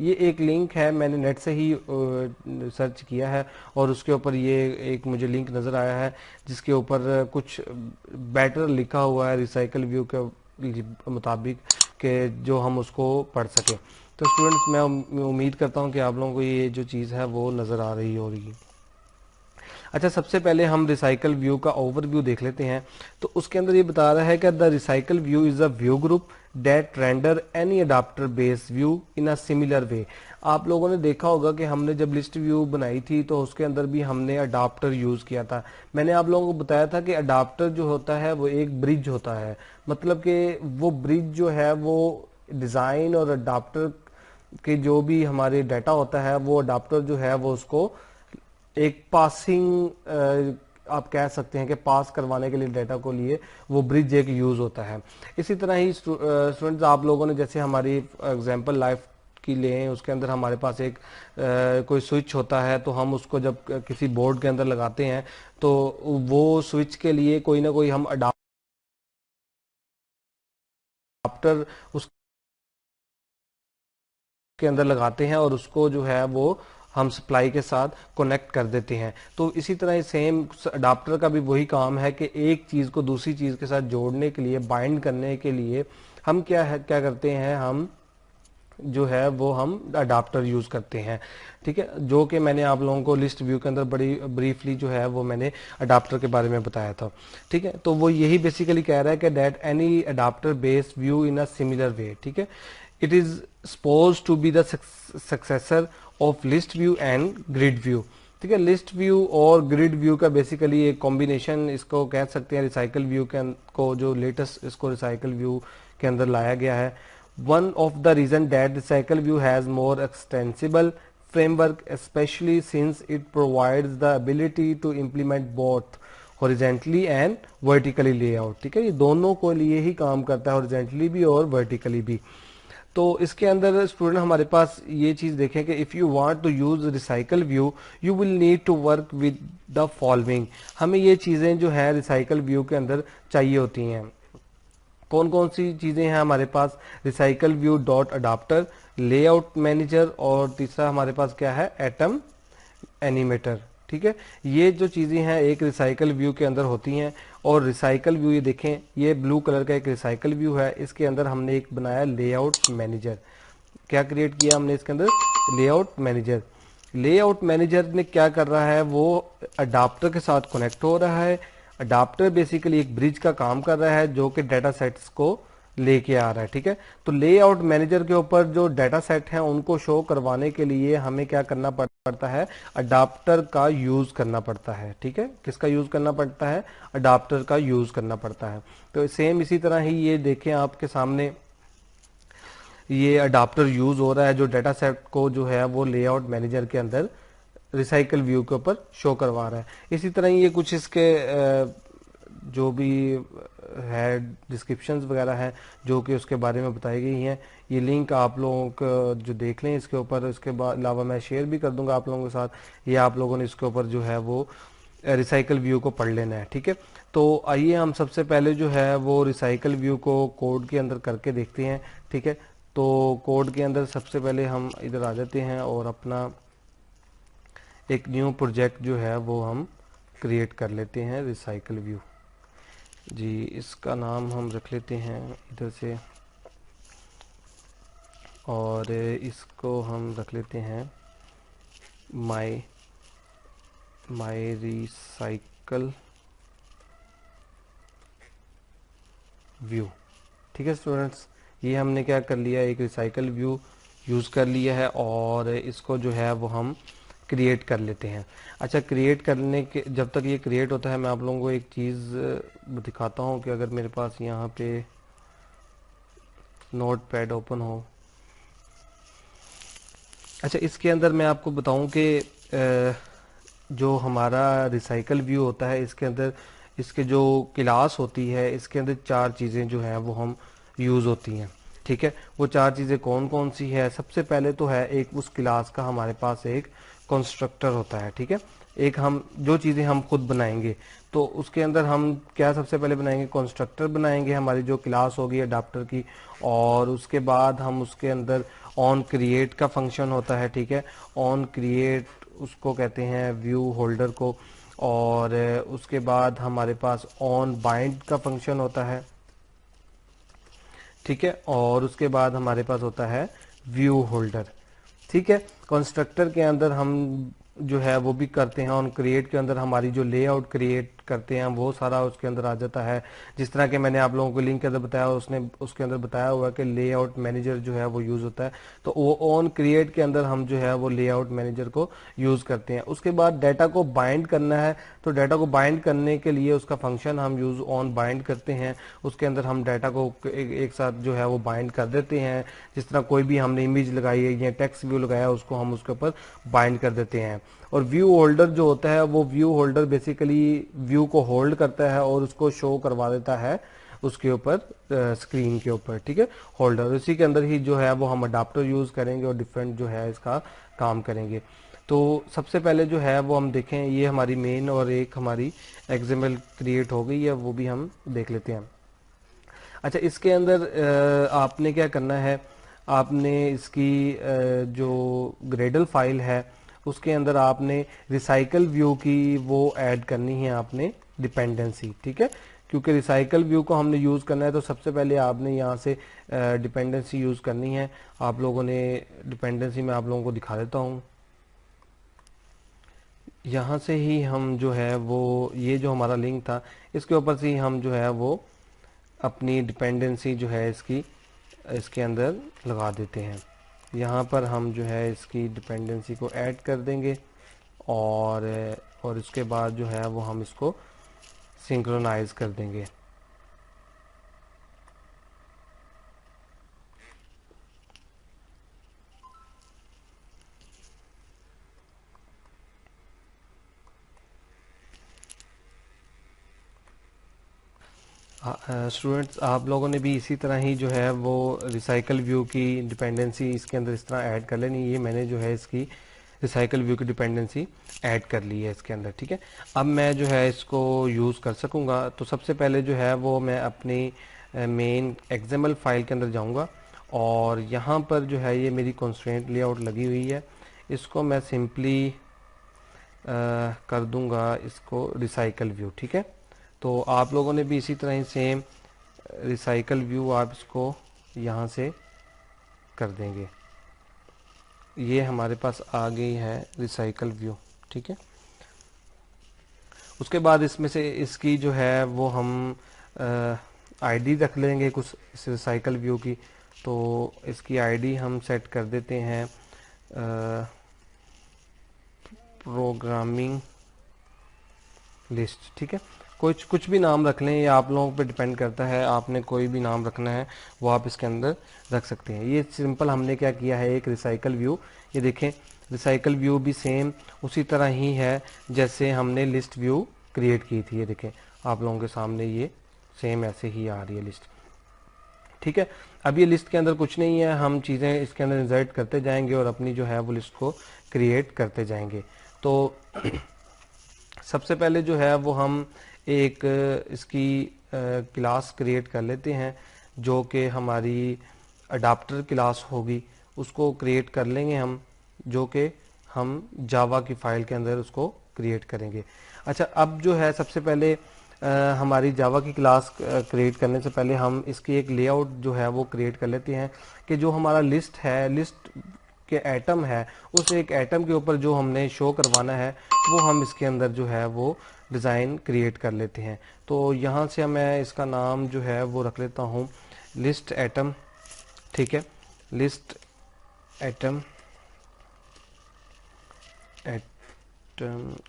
ये एक लिंक है, मैंने नेट से ही सर्च किया है और उसके ऊपर ये एक मुझे लिंक नज़र आया है जिसके ऊपर कुछ बेटर लिखा हुआ है रिसाइकल व्यू के मुताबिक कि जो हम उसको पढ़ सकें। तो स्टूडेंट्स मैं उम्मीद करता हूँ कि आप लोगों को ये जो चीज़ है वो नज़र आ रही होगी। अच्छा, सबसे पहले हम रिसाइकल व्यू का ओवरव्यू देख लेते हैं। तो उसके अंदर ये बता रहा है कि the recycle view is a view group that render any adapter based view in a similar वे। आप लोगों ने देखा होगा कि हमने जब लिस्ट व्यू बनाई थी तो उसके अंदर भी हमने अडाप्टर यूज़ किया था। मैंने आप लोगों को बताया था कि अडाप्टर जो होता है वो एक ब्रिज होता है, मतलब कि वो ब्रिज जो है वो डिज़ाइन और अडाप्टर के जो भी हमारे डाटा होता है वो अडाप्टर जो है वो उसको एक पासिंग आप कह सकते हैं कि पास करवाने के लिए डाटा को लिए वो ब्रिज एक यूज होता है। इसी तरह ही स्टूडेंट्स आप लोगों ने जैसे हमारी एग्जांपल लाइफ की लें, उसके अंदर हमारे पास एक कोई स्विच होता है तो हम उसको जब किसी बोर्ड के अंदर लगाते हैं तो वो स्विच के लिए कोई ना कोई हम अडाप्टर उसके अंदर लगाते हैं और उसको जो है वो हम सप्लाई के साथ कनेक्ट कर देते हैं। तो इसी तरह सेम अडाप्टर का भी वही काम है कि एक चीज़ को दूसरी चीज़ के साथ जोड़ने के लिए, बाइंड करने के लिए हम क्या करते हैं, हम जो है वो हम अडाप्टर यूज़ करते हैं। ठीक है, जो कि मैंने आप लोगों को लिस्ट व्यू के अंदर बड़ी ब्रीफली जो है वो मैंने अडाप्टर के बारे में बताया था। ठीक है, तो वो यही बेसिकली कह रहा है कि that any adapter based view in a similar way. ठीक है, it is suppose to be the successor of list view and grid view. ठीक है, लिस्ट व्यू और ग्रिड व्यू का बेसिकली एक कॉम्बिनेशन इसको कह सकते हैं रिसाइकल व्यू के को जो लेटेस्ट इसको रिसाइकल व्यू के अंदर लाया गया है। One of the reason that recycle view has more extensible framework, especially since it provides the ability to implement both horizontally and vertically layout। ठीक है, ये दोनों को लिए ही काम करता है, horizontally भी और vertically भी। तो इसके अंदर स्टूडेंट हमारे पास ये चीज़ देखें कि if you want to use recycle view you will need to work with the following. हमें ये चीज़ें जो है रिसाइकल व्यू के अंदर चाहिए होती हैं। कौन कौन सी चीज़ें हैं हमारे पास? Recycle view dot adapter, layout manager और तीसरा हमारे पास क्या है, एटम एनिमेटर। ठीक है, ये जो चीज़ें हैं एक रिसाइकल व्यू के अंदर होती हैं। और रिसाइकल व्यू ये देखें, ये ब्लू कलर का एक रिसाइकल व्यू है, इसके अंदर हमने एक बनाया लेआउट मैनेजर। क्या क्रिएट किया हमने इसके अंदर? Layout manager. लेआउट मैनेजर ने क्या कर रहा है, वो अडाप्टर के साथ कनेक्ट हो रहा है। अडाप्टर बेसिकली एक ब्रिज का काम कर रहा है जो कि डाटा सेट्स को लेके आ रहा है। ठीक है, तो लेआउट मैनेजर के ऊपर जो डाटा सेट हैं उनको शो करवाने के लिए हमें क्या करना पड़ता है, अडाप्टर का यूज करना पड़ता है। ठीक है, किसका यूज करना पड़ता है? अडाप्टर का यूज करना पड़ता है। तो सेम इसी तरह ही ये देखें आपके सामने ये अडाप्टर यूज हो रहा है जो डाटा सेट को जो है वो लेआउट मैनेजर के अंदर रिसाइकल व्यू के ऊपर शो करवा रहा है। इसी तरह ये कुछ इसके जो भी है डिस्क्रिप्शंस वगैरह हैं जो कि उसके बारे में बताई गई हैं। ये लिंक आप लोगों को जो देख लें इसके ऊपर, इसके अलावा मैं शेयर भी कर दूंगा आप लोगों के साथ। ये आप लोगों ने इसके ऊपर जो है वो रिसाइकल व्यू को पढ़ लेना है। ठीक है, तो आइए हम सबसे पहले जो है वो रिसाइकल व्यू को कोड के अंदर करके देखते हैं। ठीक है, तो कोड के अंदर सबसे पहले हम इधर आ जाते हैं और अपना एक न्यू प्रोजेक्ट जो है वो हम क्रिएट कर लेते हैं रिसाइकल व्यू। जी, इसका नाम हम रख लेते हैं इधर से और इसको हम रख लेते हैं माई रिसाइकल व्यू। ठीक है स्टूडेंट्स, ये हमने क्या कर लिया, एक रिसाइकल व्यू यूज़ कर लिया है और इसको जो है वो हम क्रिएट कर लेते हैं। अच्छा, क्रिएट करने के जब तक ये क्रिएट होता है मैं आप लोगों को एक चीज़ दिखाता हूँ कि अगर मेरे पास यहाँ पे नोट पैड ओपन हो। अच्छा, इसके अंदर मैं आपको बताऊं कि जो हमारा रिसाइकल व्यू होता है इसके अंदर इसके जो क्लास होती है इसके अंदर चार चीज़ें जो हैं वो हम यूज़ होती हैं। ठीक है, वो चार चीज़ें कौन कौन सी है? सबसे पहले तो है एक उस क्लास का हमारे पास एक कंस्ट्रक्टर होता है। ठीक है, एक हम जो चीज़ें हम खुद बनाएंगे तो उसके अंदर हम क्या सबसे पहले बनाएंगे, कंस्ट्रक्टर बनाएंगे, हमारी जो क्लास होगी अडाप्टर की। और उसके बाद हम उसके अंदर ऑन क्रिएट का फंक्शन होता है, ठीक है। ऑन क्रिएट उसको कहते हैं व्यू होल्डर को, और उसके बाद हमारे पास ऑन बाइंड का फंक्शन होता है, ठीक है। और उसके बाद हमारे पास होता है व्यू होल्डर, ठीक है। कंस्ट्रक्टर के अंदर हम जो है वो भी करते हैं, ऑन क्रिएट के अंदर हमारी जो लेआउट क्रिएट करते हैं वो सारा उसके अंदर आ जाता है। जिस तरह के मैंने आप लोगों को लिंक के अंदर बताया, उसने उसके अंदर बताया हुआ कि लेआउट मैनेजर जो है वो यूज होता है, तो वो ऑन क्रिएट के अंदर हम जो है वो लेआउट मैनेजर को यूज करते हैं। उसके बाद डाटा को बाइंड करना है, तो डाटा को बाइंड करने के लिए उसका फंक्शन हम यूज ऑन बाइंड करते हैं। उसके अंदर हम डाटा को एक साथ जो है वो बाइंड कर देते हैं। जिस तरह कोई भी हमने इमेज लगाई है या टेक्स्ट व्यू लगाया, उसको हम उसके ऊपर बाइंड कर देते हैं। और व्यू होल्डर जो होता है, वो व्यू होल्डर बेसिकली व्यू को होल्ड करता है और उसको शो करवा देता है उसके ऊपर, स्क्रीन के ऊपर, ठीक है, होल्डर। इसी के अंदर ही जो है वो हम अडाप्टर यूज करेंगे और डिफरेंट जो है इसका काम करेंगे। तो सबसे पहले जो है वो हम देखें, ये हमारी मेन और एक हमारी एक्सएमएल क्रिएट हो गई है, वो भी हम देख लेते हैं। अच्छा, इसके अंदर आपने क्या करना है, आपने इसकी जो ग्रेडल फाइल है उसके अंदर आपने रिसाइकल व्यू की वो ऐड करनी है आपने डिपेंडेंसी, ठीक है। क्योंकि रिसाइकल व्यू को हमने यूज करना है, तो सबसे पहले आपने यहाँ से डिपेंडेंसी यूज करनी है। आप लोगों ने डिपेंडेंसी में आप लोगों को दिखा देता हूँ। यहाँ से ही हम जो है वो, ये जो हमारा लिंक था इसके ऊपर से ही हम जो है वो अपनी डिपेंडेंसी जो है इसकी इसके अंदर लगा देते हैं। यहाँ पर हम जो है इसकी डिपेंडेंसी को ऐड कर देंगे, और इसके बाद जो है वो हम इसको सिंक्रोनाइज कर देंगे। स्टूडेंट्स, आप लोगों ने भी इसी तरह ही जो है वो रिसाइकल व्यू की डिपेंडेंसी इसके अंदर इस तरह ऐड कर लेनी। ये मैंने जो है इसकी रिसाइकल व्यू की डिपेंडेंसी ऐड कर ली है इसके अंदर, ठीक है। अब मैं जो है इसको यूज़ कर सकूँगा, तो सबसे पहले जो है वो मैं अपनी मेन एक्सएमएल फाइल के अंदर जाऊँगा, और यहाँ पर जो है ये मेरी कंस्ट्रेंट लेआउट लगी हुई है, इसको मैं सिंपली कर दूँगा इसको रिसाइकल व्यू, ठीक है। तो आप लोगों ने भी इसी तरह ही सेम रिसाइकल व्यू आप इसको यहाँ से कर देंगे। ये हमारे पास आ गई है रिसाइकल व्यू, ठीक है। उसके बाद इसमें से इसकी जो है वो हम आईडी रख लेंगे कुछ इस रिसाइकल व्यू की। तो इसकी आईडी हम सेट कर देते हैं प्रोग्रामिंग लिस्ट, ठीक है। कुछ भी नाम रख लें, ये आप लोगों पे डिपेंड करता है, आपने कोई भी नाम रखना है वो आप इसके अंदर रख सकते हैं। ये सिंपल हमने क्या किया है, एक रिसाइकल व्यू, ये देखें रिसाइकल व्यू भी सेम उसी तरह ही है जैसे हमने लिस्ट व्यू क्रिएट की थी। ये देखें आप लोगों के सामने ये सेम ऐसे ही आ रही है लिस्ट, ठीक है। अब ये लिस्ट के अंदर कुछ नहीं है, हम चीज़ें इसके अंदर इंसर्ट करते जाएंगे और अपनी जो है वो लिस्ट को क्रिएट करते जाएंगे। तो सबसे पहले जो है वो हम एक इसकी क्लास क्रिएट कर लेते हैं जो कि हमारी अडाप्टर क्लास होगी, उसको क्रिएट कर लेंगे हम, जो कि हम जावा की फाइल के अंदर उसको क्रिएट करेंगे। अच्छा, अब जो है सबसे पहले हमारी जावा की क्लास क्रिएट करने से पहले हम इसकी एक लेआउट जो है वो क्रिएट कर लेते हैं कि जो हमारा लिस्ट है, लिस्ट के एटम है, उस एक एटम के ऊपर जो हमने शो करवाना है वो हम इसके अंदर जो है वो डिज़ाइन क्रिएट कर लेते हैं। तो यहाँ से मैं इसका नाम जो है वो रख लेता हूँ लिस्ट एटम, ठीक है, लिस्ट एटम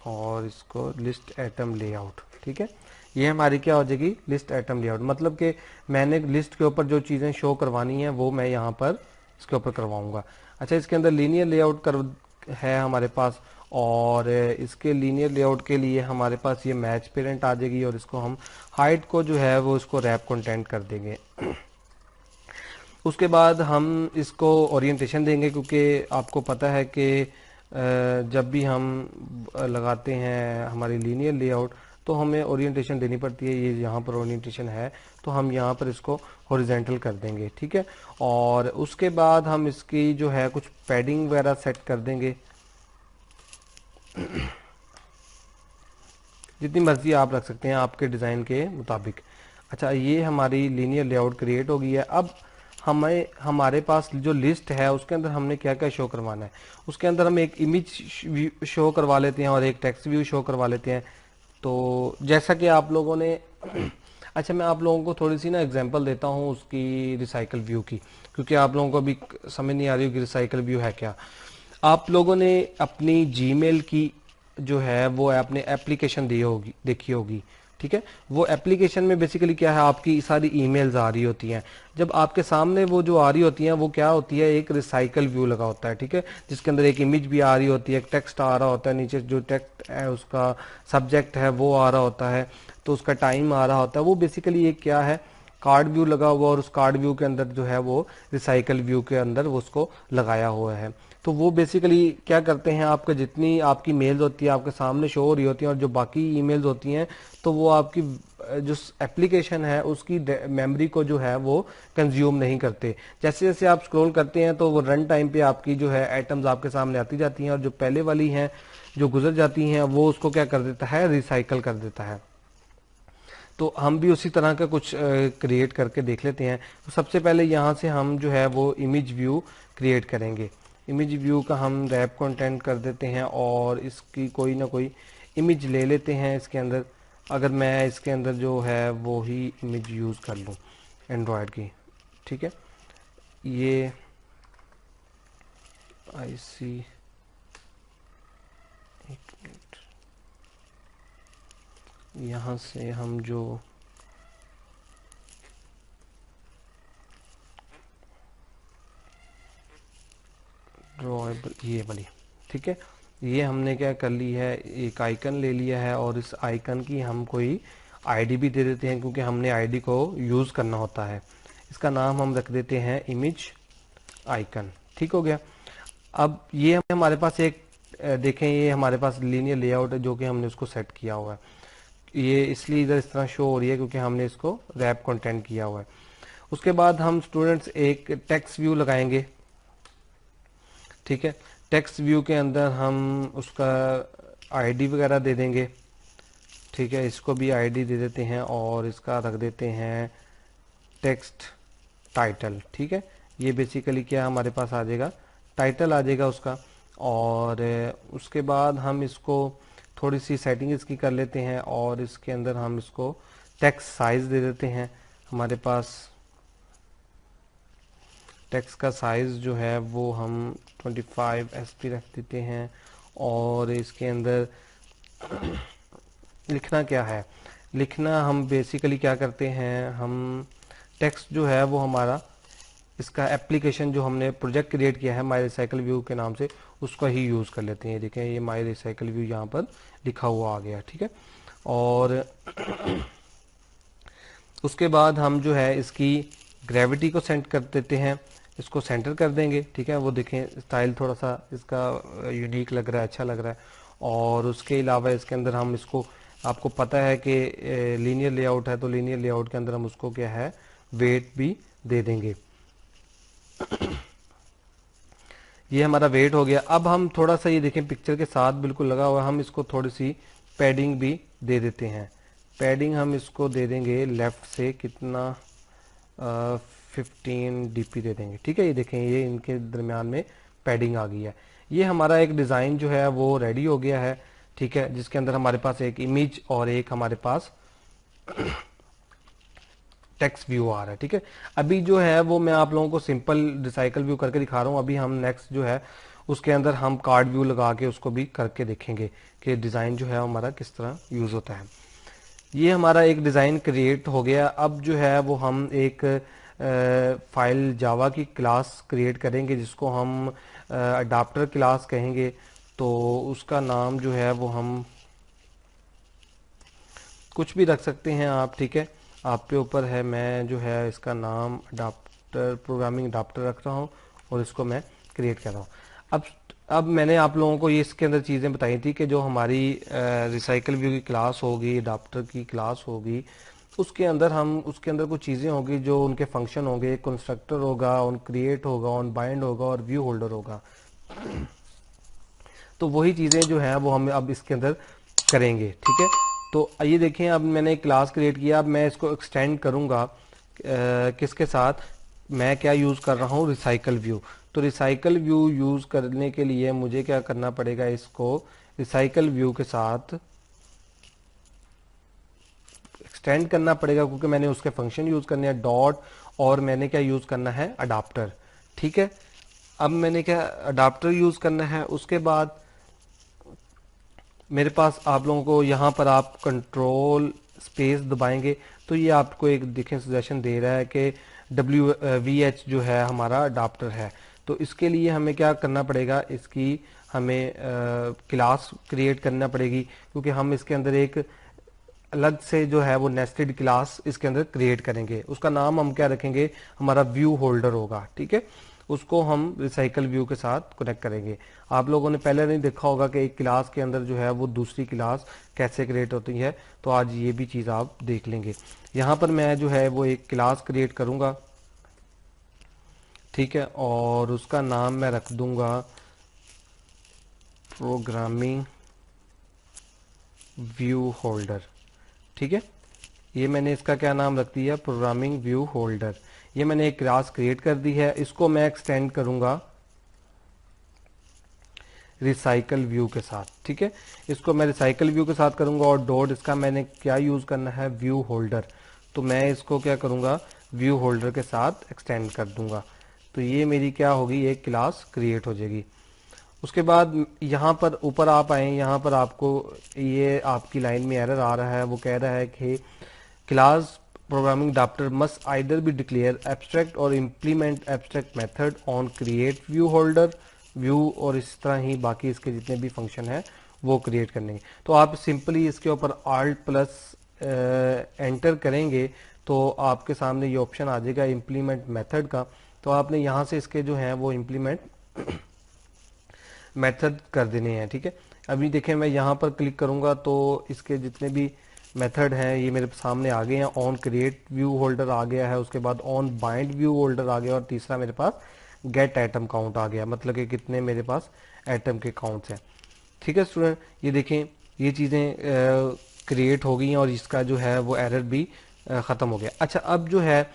और इसको लिस्ट एटम लेआउट, ठीक है। ये हमारी क्या हो जाएगी, लिस्ट एटम लेआउट, मतलब कि मैंने लिस्ट के ऊपर जो चीज़ें शो करवानी है वो मैं यहाँ पर इसके ऊपर करवाऊंगा। अच्छा, इसके अंदर लीनियर लेआउट है हमारे पास, और इसके लीनियर लेआउट के लिए हमारे पास ये मैच पेरेंट आ जाएगी, और इसको हम हाइट को जो है वो इसको रैप कंटेंट कर देंगे। उसके बाद हम इसको ओरिएंटेशन देंगे, क्योंकि आपको पता है कि जब भी हम लगाते हैं हमारी लीनियर लेआउट तो हमें ओरिएंटेशन देनी पड़ती है। ये यहाँ पर ओरिएंटेशन है तो हम यहाँ पर इसको हॉरिजॉन्टल कर देंगे, ठीक है। और उसके बाद हम इसकी जो है कुछ पैडिंग वगैरह सेट कर देंगे, जितनी मर्जी आप रख सकते हैं आपके डिज़ाइन के मुताबिक। अच्छा, ये हमारी लीनियर लेआउट क्रिएट हो गई है। अब हमारे पास जो लिस्ट है उसके अंदर हमने क्या क्या शो करवाना है, उसके अंदर हम एक इमेज शो करवा लेते हैं और एक टेक्स्ट व्यू शो करवा लेते हैं। तो जैसा कि आप लोगों ने अच्छा, मैं आप लोगों को थोड़ी सी ना एग्जांपल देता हूँ उसकी रिसाइकल व्यू की, क्योंकि आप लोगों को अभी समझ नहीं आ रही होगी रिसाइकल व्यू है क्या। आप लोगों ने अपनी जीमेल की जो है वो आपने एप्लीकेशन दी होगी, देखी होगी, ठीक है। वो एप्लीकेशन में बेसिकली क्या है, आपकी सारी ईमेल्स आ रही होती हैं। जब आपके सामने वो जो आ रही होती हैं वो क्या होती है, एक रिसाइकल व्यू लगा होता है, ठीक है, जिसके अंदर एक इमेज भी आ रही होती है, एक टेक्स्ट आ रहा होता है, नीचे जो टेक्स्ट है उसका सब्जेक्ट है वो आ रहा होता है, तो उसका टाइम आ रहा होता है। वो बेसिकली एक क्या है, कार्ड व्यू लगा हुआ, और उस कार्ड व्यू के अंदर जो है वो रिसाइकल व्यू के अंदर वो उसको लगाया हुआ है। तो वो बेसिकली क्या करते हैं, आपके जितनी आपकी मेल्स होती है आपके सामने शो हो रही होती हैं, और जो बाकी ईमेल्स होती हैं तो वो आपकी जो एप्लीकेशन है उसकी मेमोरी को जो है वो कंज्यूम नहीं करते। जैसे जैसे आप स्क्रॉल करते हैं तो वो रन टाइम पे आपकी जो है आइटम्स आपके सामने आती जाती हैं, और जो पहले वाली हैं जो गुजर जाती हैं वो उसको क्या कर देता है, रिसाइकल कर देता है। तो हम भी उसी तरह का कुछ क्रिएट करके देख लेते हैं। तो सबसे पहले यहाँ से हम जो है वो इमेज व्यू क्रिएट करेंगे। इमेज व्यू का हम रैप कंटेंट कर देते हैं और इसकी कोई ना कोई इमेज ले लेते हैं इसके अंदर। अगर मैं इसके अंदर जो है वो ही इमेज यूज़ कर लूँ एंड्रॉयड की, ठीक है। ये आई सी, एक मिनट, यहाँ से हम जो ड्रॉएबल ये वाली, ठीक है, ये हमने क्या कर ली है, एक आइकन ले लिया है और इस आइकन की हम कोई आईडी भी दे देते हैं, क्योंकि हमने आईडी को यूज़ करना होता है। इसका नाम हम रख देते हैं इमेज आइकन, ठीक हो गया। अब ये हमारे पास एक देखें, ये हमारे पास लीनियर लेआउट है जो कि हमने उसको सेट किया हुआ है। ये इसलिए इधर इस तरह शो हो रही है क्योंकि हमने इसको रैप कंटेंट किया हुआ है। उसके बाद हम स्टूडेंट्स एक टेक्स्ट व्यू लगाएंगे, ठीक है। टेक्स्ट व्यू के अंदर हम उसका आईडी वगैरह दे देंगे, ठीक है। इसको भी आईडी दे देते हैं और इसका रख देते हैं टेक्स्ट टाइटल, ठीक है। ये बेसिकली क्या हमारे पास आ जाएगा, टाइटल आ जाएगा उसका। और उसके बाद हम इसको थोड़ी सी सेटिंग इसकी कर लेते हैं और इसके अंदर हम इसको टेक्स्ट साइज दे देते हैं। हमारे पास टेक्स्ट का साइज जो है वो हम 25 SP रख देते हैं। और इसके अंदर लिखना क्या है, लिखना हम बेसिकली क्या करते हैं, हम टेक्स्ट जो है वो हमारा इसका एप्लीकेशन जो हमने प्रोजेक्ट क्रिएट किया है माई रिसाइकल व्यू के नाम से, उसका ही यूज़ कर लेते हैं। देखें ये माई रिसाइकल व्यू यहाँ पर लिखा हुआ आ गया, ठीक है। और उसके बाद हम जो है इसकी ग्रेविटी को सेंट कर देते हैं, इसको सेंटर कर देंगे, ठीक है। वो देखें स्टाइल थोड़ा सा इसका यूनिक लग रहा है, अच्छा लग रहा है। और उसके अलावा इसके अंदर हम इसको, आपको पता है कि लीनियर लेआउट है तो लीनियर लेआउट के अंदर हम उसको क्या है वेट भी दे देंगे। ये हमारा वेट हो गया। अब हम थोड़ा सा ये देखें पिक्चर के साथ बिल्कुल लगा हुआ है, हम इसको थोड़ी सी पैडिंग भी दे देते हैं। पैडिंग हम इसको दे देंगे लेफ्ट से कितना 15 DP दे देंगे, ठीक है। ये देखें ये इनके दरमियान में पैडिंग आ गई है। ये हमारा एक डिज़ाइन जो है वो रेडी हो गया है, ठीक है, जिसके अंदर हमारे पास एक इमेज और एक हमारे पास टेक्स्ट व्यू आ रहा है, ठीक है। अभी जो है वो मैं आप लोगों को सिंपल रिसाइकल व्यू करके दिखा रहा हूँ। अभी हम नेक्स्ट जो है उसके अंदर हम कार्ड व्यू लगा के उसको भी करके देखेंगे कि डिज़ाइन जो है हमारा किस तरह यूज़ होता है। ये हमारा एक डिज़ाइन क्रिएट हो गया। अब जो है वो हम एक फाइल जावा की क्लास क्रिएट करेंगे जिसको हम अडाप्टर क्लास कहेंगे। तो उसका नाम जो है वो हम कुछ भी रख सकते हैं आप, ठीक है, आप पे ऊपर है। मैं जो है इसका नाम अडाप्टर, प्रोग्रामिंग अडाप्टर रख रहा हूँ और इसको मैं क्रिएट कर रहा हूँ। अब अब मैंने आप लोगों को ये इसके अंदर चीज़ें बताई थी कि जो हमारी रिसाइकल व्यू की क्लास होगी, अडाप्टर की क्लास होगी, उसके अंदर कुछ चीज़ें होगी जो उनके फंक्शन होंगे, कंस्ट्रक्टर होगा, ऑन क्रिएट होगा, ऑन बाइंड होगा और व्यू होल्डर होगा। तो वही चीज़ें जो है वो हम अब इसके अंदर करेंगे, ठीक है। तो ये देखें, अब मैंने एक क्लास क्रिएट किया, अब मैं इसको एक्सटेंड करूंगा किसके साथ, मैं क्या यूज़ कर रहा हूँ, रिसाइकल व्यू। तो रिसाइकल व्यू यूज़ करने के लिए मुझे क्या करना पड़ेगा, इसको रिसाइकल व्यू के साथ एक्सटेंड करना पड़ेगा, क्योंकि मैंने उसके फंक्शन यूज़ करने हैं डॉट, और मैंने क्या यूज़ करना है, अडाप्टर, ठीक है। अब मैंने क्या अडाप्टर यूज़ करना है, उसके बाद मेरे पास आप लोगों को यहाँ पर आप कंट्रोल स्पेस दबाएंगे तो ये आपको एक देखें सजेशन दे रहा है कि WVH जो है हमारा अडाप्टर है। तो इसके लिए हमें क्या करना पड़ेगा, इसकी हमें क्लास क्रिएट करना पड़ेगी, क्योंकि हम इसके अंदर एक अलग से जो है वो नेस्टेड क्लास इसके अंदर क्रिएट करेंगे। उसका नाम हम क्या रखेंगे, हमारा व्यू होल्डर होगा, ठीक है। उसको हम रिसाइकल व्यू के साथ कनेक्ट करेंगे। आप लोगों ने पहले नहीं देखा होगा कि एक क्लास के अंदर जो है वो दूसरी क्लास कैसे क्रिएट होती है, तो आज ये भी चीज़ आप देख लेंगे। यहाँ पर मैं जो है वो एक क्लास क्रिएट करूँगा, ठीक है, और उसका नाम मैं रख दूंगा प्रोग्रामिंग व्यू होल्डर, ठीक है। ये मैंने इसका क्या नाम रख दिया, प्रोग्रामिंग व्यू होल्डर। ये मैंने एक क्लास क्रिएट कर दी है, इसको मैं एक्सटेंड करूंगा रिसाइकल व्यू के साथ, ठीक है। इसको मैं रिसाइकल व्यू के साथ करूंगा और डॉट इसका मैंने क्या यूज करना है, व्यू होल्डर। तो मैं इसको क्या करूंगा, व्यू होल्डर के साथ एक्सटेंड कर दूंगा। तो ये मेरी क्या होगी, एक क्लास क्रिएट हो जाएगी। उसके बाद यहाँ पर ऊपर आप आए, यहाँ पर आपको ये आपकी लाइन में एरर आ रहा है, वो कह रहा है कि class programming adapter must either be declare abstract और implement abstract method on create view holder view, और इस तरह ही बाकी इसके जितने भी फंक्शन है वो क्रिएट करने। तो आप सिंपली इसके ऊपर Alt प्लस एंटर करेंगे तो आपके सामने ये ऑप्शन आ जाएगा इम्प्लीमेंट मेथड का। तो आपने यहाँ से इसके जो है वो इम्प्लीमेंट मेथड कर देने हैं, ठीक है। अभी देखें, मैं यहाँ पर क्लिक करूंगा तो इसके जितने भी मेथड हैं ये मेरे सामने आ गए हैं। ऑन क्रिएट व्यू होल्डर आ गया है, उसके बाद ऑन बाइंड व्यू होल्डर आ गया, और तीसरा मेरे पास गेट एटम काउंट आ गया, मतलब कि कितने मेरे पास एटम के काउंट्स हैं, ठीक है स्टूडेंट। ये देखें, ये चीज़ें क्रिएट हो गई हैं और इसका जो है वो एरर भी ख़त्म हो गया। अच्छा, अब जो है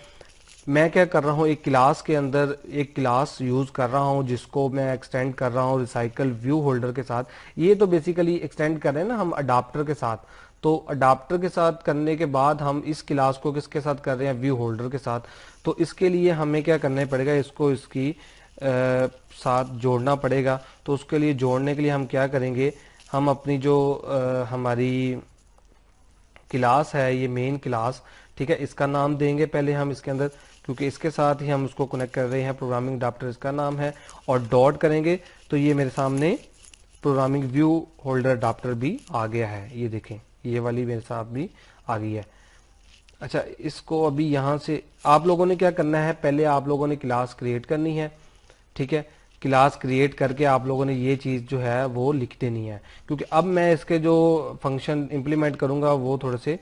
मैं क्या कर रहा हूँ, एक क्लास के अंदर एक क्लास यूज कर रहा हूँ जिसको मैं एक्सटेंड कर रहा हूँ रिसाइकल व्यू होल्डर के साथ। ये तो बेसिकली एक्सटेंड कर रहे हैं ना हम अडाप्टर के साथ। तो अडाप्टर के साथ करने के बाद हम इस क्लास को किसके साथ कर रहे हैं, व्यू होल्डर के साथ। तो इसके लिए हमें क्या करना पड़ेगा, इसको इसकी साथ जोड़ना पड़ेगा। तो उसके लिए जोड़ने के लिए हम क्या करेंगे, हम अपनी जो हमारी क्लास है, ये मेन क्लास, ठीक है, इसका नाम देंगे पहले हम इसके अंदर, क्योंकि इसके साथ ही हम उसको कनेक्ट कर रहे हैं। प्रोग्रामिंग अडाप्टर इसका नाम है, और डॉट करेंगे तो ये मेरे सामने प्रोग्रामिंग व्यू होल्डर अडाप्टर भी आ गया है। ये देखें, ये वाली मेरे साथ भी आ गई है। अच्छा, इसको अभी यहाँ से आप लोगों ने क्या करना है, पहले आप लोगों ने क्लास क्रिएट करनी है, ठीक है। क्लास क्रिएट करके आप लोगों ने ये चीज़ जो है वो लिख देनी है, क्योंकि अब मैं इसके जो फंक्शन इंप्लीमेंट करूँगा वो थोड़े से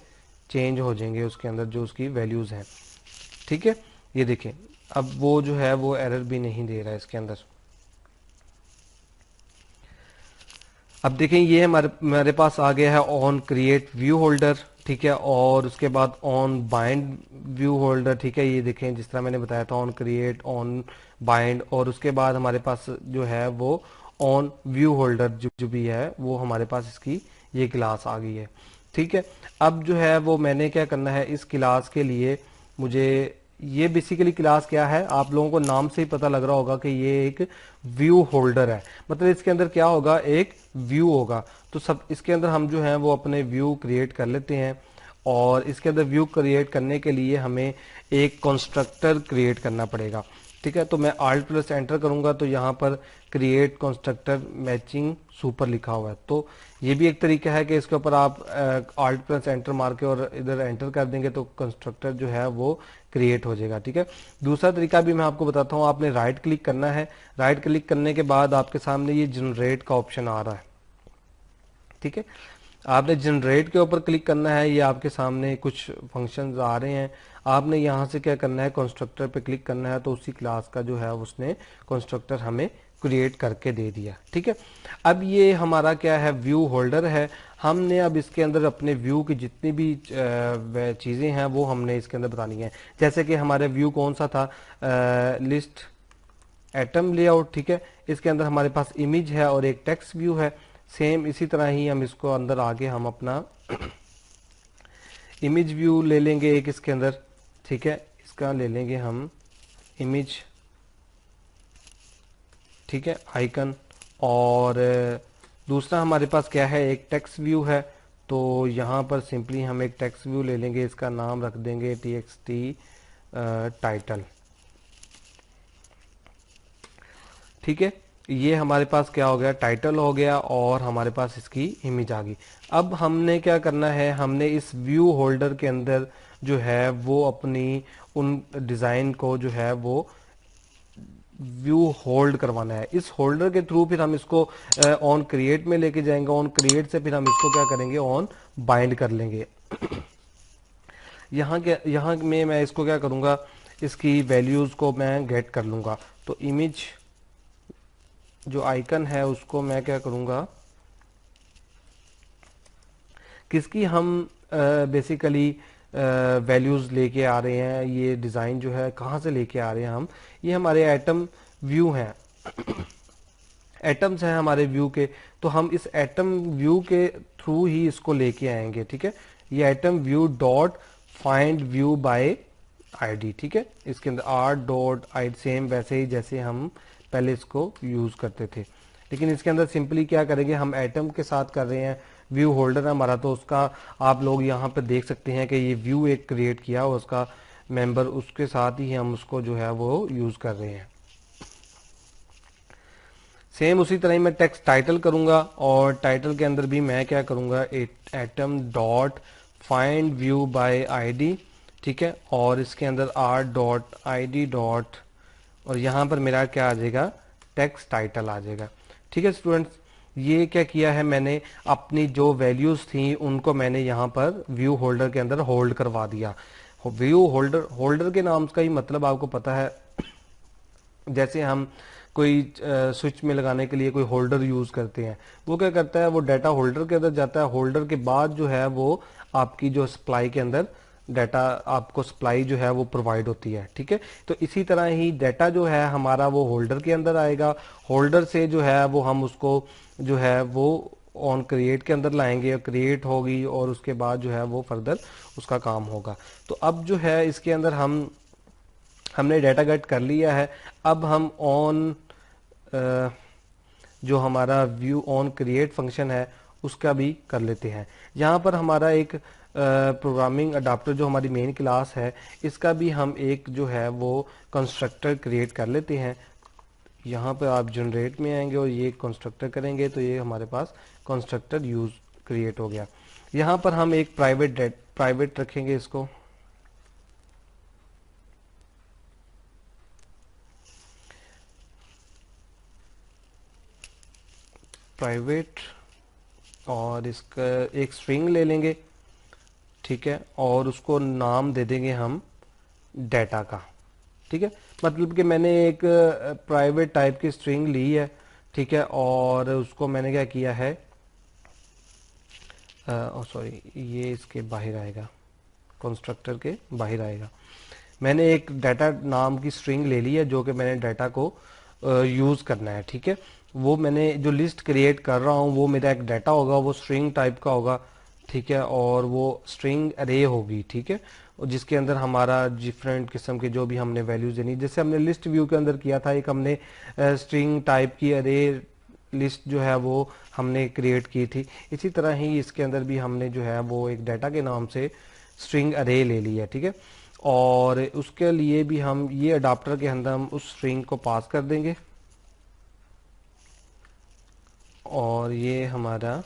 चेंज हो जाएंगे उसके अंदर जो उसकी वैल्यूज़ हैं, ठीक है। ये देखें, अब वो जो है वो एरर भी नहीं दे रहा है इसके अंदर। अब देखें, ये हमारे पास आ गया है ऑन क्रिएट व्यू होल्डर, ठीक है, और उसके बाद ऑन बाइंड व्यू होल्डर, ठीक है। ये देखें, जिस तरह मैंने बताया था, ऑन क्रिएट, ऑन बाइंड, और उसके बाद हमारे पास जो है वो ऑन व्यू होल्डर जो भी है वो हमारे पास इसकी ये क्लास आ गई है, ठीक है। अब जो है वो मैंने क्या करना है, इस क्लास के लिए मुझे, ये बेसिकली क्लास क्या है, आप लोगों को नाम से ही पता लग रहा होगा कि ये एक व्यू होल्डर है। मतलब इसके अंदर क्या होगा, एक व्यू होगा। तो सब इसके अंदर हम जो है वो अपने व्यू क्रिएट कर लेते हैं, और इसके अंदर व्यू क्रिएट करने के लिए हमें एक कंस्ट्रक्टर क्रिएट करना पड़ेगा, ठीक है। तो मैं Alt प्लस एंटर करूंगा तो यहाँ पर क्रिएट कंस्ट्रक्टर मैचिंग सुपर लिखा हुआ है। तो ये भी एक तरीका है कि इसके ऊपर आप Alt प्लस एंटर मार के और इधर एंटर कर देंगे तो कंस्ट्रक्टर जो है वो क्रिएट हो जाएगा। ठीक है, दूसरा तरीका भी मैं आपको बताता हूँ। आपने राइट क्लिक करना है, राइट क्लिक करने के बाद आपके सामने ये जनरेट का ऑप्शन आ रहा है। ठीक है, आपने जनरेट के ऊपर क्लिक करना है, ये आपके सामने कुछ फंक्शंस आ रहे हैं। आपने यहाँ से क्या करना है, कंस्ट्रक्टर पे क्लिक करना है, तो उसी क्लास का जो है उसने कंस्ट्रक्टर हमें क्रिएट करके दे दिया। ठीक है, अब ये हमारा क्या है, व्यू होल्डर है। हमने अब इसके अंदर अपने व्यू की जितनी भी चीज़ें हैं वो हमने इसके अंदर बतानी है। जैसे कि हमारे व्यू कौन सा था, लिस्ट एटम लेआउट। ठीक है, इसके अंदर हमारे पास इमेज है और एक टेक्स्ट व्यू है। सेम इसी तरह ही हम इसको अंदर आगे हम अपना इमेज व्यू ले लेंगे एक इसके अंदर। ठीक है, इसका ले लेंगे हम इमेज, ठीक है, आइकन। और दूसरा हमारे पास क्या है, एक टेक्स्ट व्यू है। तो यहाँ पर सिंपली हम एक टेक्स्ट व्यू ले लेंगे, इसका नाम रख देंगे txt टाइटल। ठीक है, ये हमारे पास क्या हो गया, टाइटल हो गया और हमारे पास इसकी इमेज आ गई। अब हमने क्या करना है, हमने इस व्यू होल्डर के अंदर जो है वो अपनी उन डिज़ाइन को जो है वो व्यू होल्ड करवाना है। इस होल्डर के थ्रू फिर हम इसको ऑन क्रिएट में लेके जाएंगे, ऑन क्रिएट से फिर हम इसको क्या करेंगे, ऑन बाइंड कर लेंगे। यहाँ में मैं इसको क्या करूँगा, इसकी वैल्यूज़ को मैं गेट कर लूँगा। तो इमेज जो आइकन है उसको मैं क्या करूँगा, किसकी हम बेसिकली वैल्यूज़ लेके आ रहे हैं, ये डिज़ाइन जो है कहाँ से लेके आ रहे हैं हम, ये हमारे एटम व्यू हैं, एटम्स हैं हमारे व्यू के। तो हम इस एटम व्यू के थ्रू ही इसको लेके आएंगे। ठीक है, ये atom view dot find view by ID. ठीक है, इसके अंदर आर डॉट आई, सेम वैसे ही जैसे हम पहले इसको यूज़ करते थे। लेकिन इसके अंदर सिंपली क्या करेंगे, हम एटम के साथ कर रहे हैं, व्यू होल्डर है हमारा, तो उसका आप लोग यहाँ पर देख सकते हैं कि ये व्यू एक क्रिएट किया और उसका मेंबर, उसके साथ ही हम उसको जो है वो यूज़ कर रहे हैं। सेम उसी तरह ही मैं टेक्स्ट टाइटल करूंगा और टाइटल के अंदर भी मैं क्या करूंगा, atom dot find view by ID. ठीक है, और इसके अंदर R dot I D dot, और यहाँ पर मेरा क्या आ जाएगा, टेक्स्ट टाइटल आ जाएगा। ठीक है स्टूडेंट्स, ये क्या किया है मैंने, अपनी जो वैल्यूज थी उनको मैंने यहाँ पर व्यू होल्डर के अंदर होल्ड करवा दिया। व्यू होल्डर, होल्डर के नाम का ही मतलब आपको पता है, जैसे हम कोई स्विच में लगाने के लिए कोई होल्डर यूज करते हैं, वो क्या करता है, वो डाटा होल्डर के अंदर जाता है, होल्डर के बाद जो है वो आपकी जो सप्लाई के अंदर डाटा आपको सप्लाई जो है वो प्रोवाइड होती है। ठीक है, तो इसी तरह ही डाटा जो है हमारा वो होल्डर के अंदर आएगा, होल्डर से जो है वो हम उसको जो है वो ऑन क्रिएट के अंदर लाएंगे, क्रिएट होगी और उसके बाद जो है वो फर्दर उसका काम होगा। तो अब जो है इसके अंदर हमने डाटा गेट कर लिया है। अब हम ऑन जो हमारा व्यू ऑन क्रिएट फंक्शन है उसका भी कर लेते हैं। यहाँ पर हमारा एक प्रोग्रामिंग अडाप्टर जो हमारी मेन क्लास है, इसका भी हम एक जो है वो कंस्ट्रक्टर क्रिएट कर लेते हैं। यहाँ पर आप जनरेट में आएंगे और ये कंस्ट्रक्टर करेंगे तो ये हमारे पास कंस्ट्रक्टर यूज क्रिएट हो गया। यहाँ पर हम एक प्राइवेट रखेंगे इसको, प्राइवेट, और इसका एक स्ट्रिंग ले लेंगे। ठीक है, और उसको नाम दे देंगे हम डाटा का। ठीक है, मतलब कि मैंने एक प्राइवेट टाइप की स्ट्रिंग ली है। ठीक है, और उसको मैंने क्या किया है, सॉरी ये इसके बाहर आएगा, कंस्ट्रक्टर के बाहर आएगा। मैंने एक डाटा नाम की स्ट्रिंग ले ली है जो कि मैंने डाटा को यूज करना है। ठीक है, वो मैंने जो लिस्ट क्रिएट कर रहा हूँ वो मेरा एक डाटा होगा, वो स्ट्रिंग टाइप का होगा। ठीक है, और वो स्ट्रिंग अरे होगी। ठीक है, और जिसके अंदर हमारा डिफरेंट किस्म के जो भी हमने वैल्यूज देनी, जैसे हमने लिस्ट व्यू के अंदर किया था, एक हमने स्ट्रिंग टाइप की अरे लिस्ट जो है वो हमने क्रिएट की थी। इसी तरह ही इसके अंदर भी हमने जो है वो एक डाटा के नाम से स्ट्रिंग अरे ले ली है। ठीक है, और उसके लिए भी हम ये अडाप्टर के अंदर हम उस स्ट्रिंग को पास कर देंगे और ये हमारा